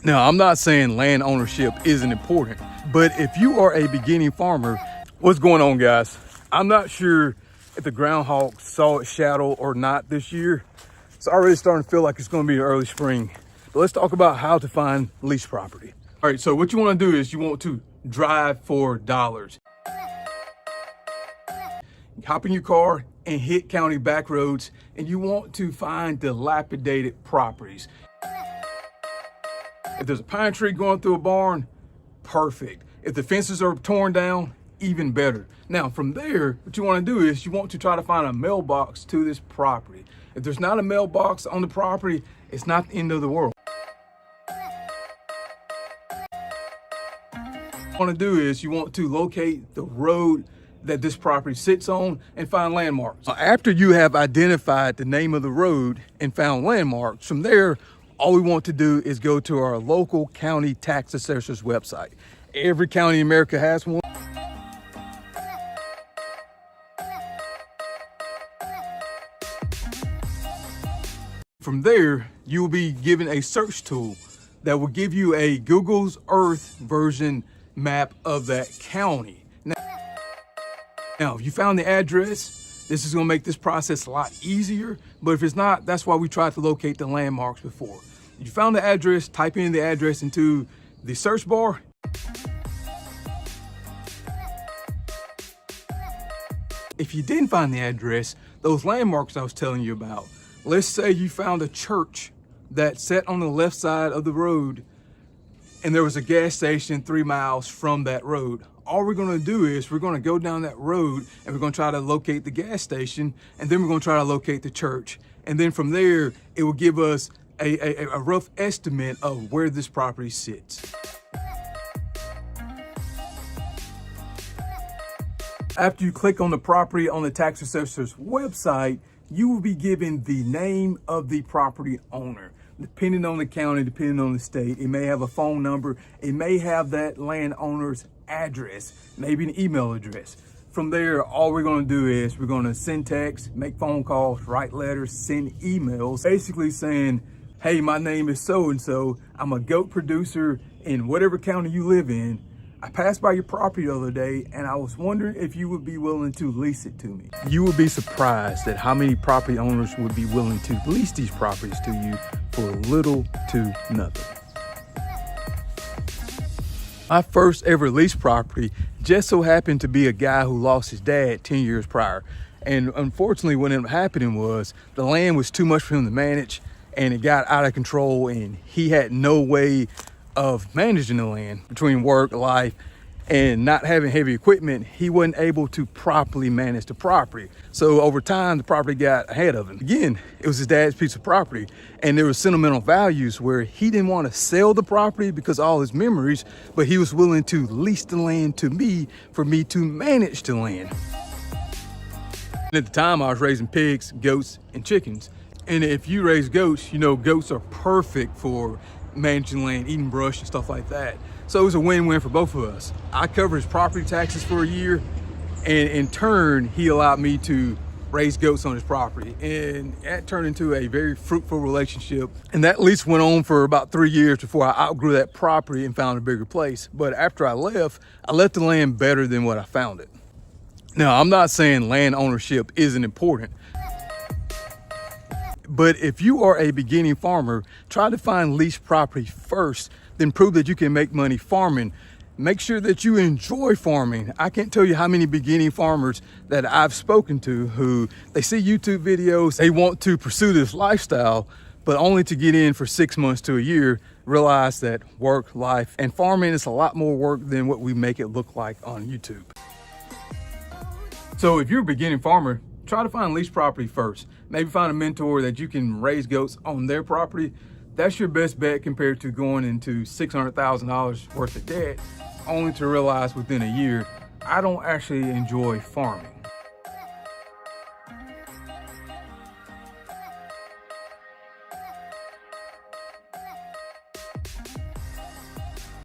Now, I'm not saying land ownership isn't important, but if you are a beginning farmer, what's going on, guys? I'm not sure if the groundhog saw its shadow or not this year. It's already starting to feel like it's going to be early spring. But let's talk about how to find lease property. All right, so what you want to do is you want to drive for dollars. Hop in your car and hit county back roads, and you want to find dilapidated properties. If there's a pine tree going through a barn, perfect. If the fences are torn down, even better. Now, from there, what you want to do is you want to try to find a mailbox to this property. If there's not a mailbox on the property, it's not the end of the world. What you want to do is you want to locate the road that this property sits on and find landmarks. After you have identified the name of the road and found landmarks, from there, all we want to do is go to our local county tax assessor's website. Every county in America has one. From there, you will be given a search tool that will give you a Google's Earth version map of that county. Now, if you found the address, this is going to make this process a lot easier. But if it's not, that's why we tried to locate the landmarks before. If you found the address, type in the address into the search bar. If you didn't find the address, those landmarks I was telling you about, let's say you found a church that sat on the left side of the road and there was a gas station 3 miles from that road. All we're gonna do is we're gonna go down that road and we're gonna try to locate the gas station, and then we're gonna try to locate the church. And then from there, it will give us a rough estimate of where this property sits. After you click on the property on the tax assessor's website, you will be given the name of the property owner. Depending on the county, depending on the state, it may have a phone number, it may have that landowner's address, maybe an email address. From there, all we're going to do is we're going to send texts, make phone calls, write letters, send emails, basically saying, hey, my name is so-and-so. I'm a goat producer in whatever county you live in. I passed by your property the other day and I was wondering if you would be willing to lease it to me. You would be surprised at how many property owners would be willing to lease these properties to you for little to nothing. My first ever lease property just so happened to be a guy who lost his dad 10 years prior. And unfortunately, what ended up happening was the land was too much for him to manage and it got out of control and he had no way of managing the land. Between work, life, and not having heavy equipment, he wasn't able to properly manage the property. So over time, the property got ahead of him. Again, it was his dad's piece of property, and there were sentimental values where he didn't want to sell the property because of all his memories, but he was willing to lease the land to me for me to manage the land. And at the time, I was raising pigs, goats, and chickens. And if you raise goats, you know goats are perfect for managing land, eating brush and stuff like that. So it was a win-win for both of us. I covered his property taxes for a year, and in turn, he allowed me to raise goats on his property. And that turned into a very fruitful relationship. And that lease went on for about 3 years before I outgrew that property and found a bigger place. But after I left the land better than what I found it. Now, I'm not saying land ownership isn't important, but if you are a beginning farmer, try to find lease property first, then prove that you can make money farming. Make sure that you enjoy farming. I can't tell you how many beginning farmers that I've spoken to who they see YouTube videos, they want to pursue this lifestyle, but only to get in for 6 months to a year, realize that work, life, and farming is a lot more work than what we make it look like on YouTube. So if you're a beginning farmer, try to find lease property first. Maybe find a mentor that you can raise goats on their property. That's your best bet compared to going into $600,000 worth of debt, only to realize within a year, I don't actually enjoy farming.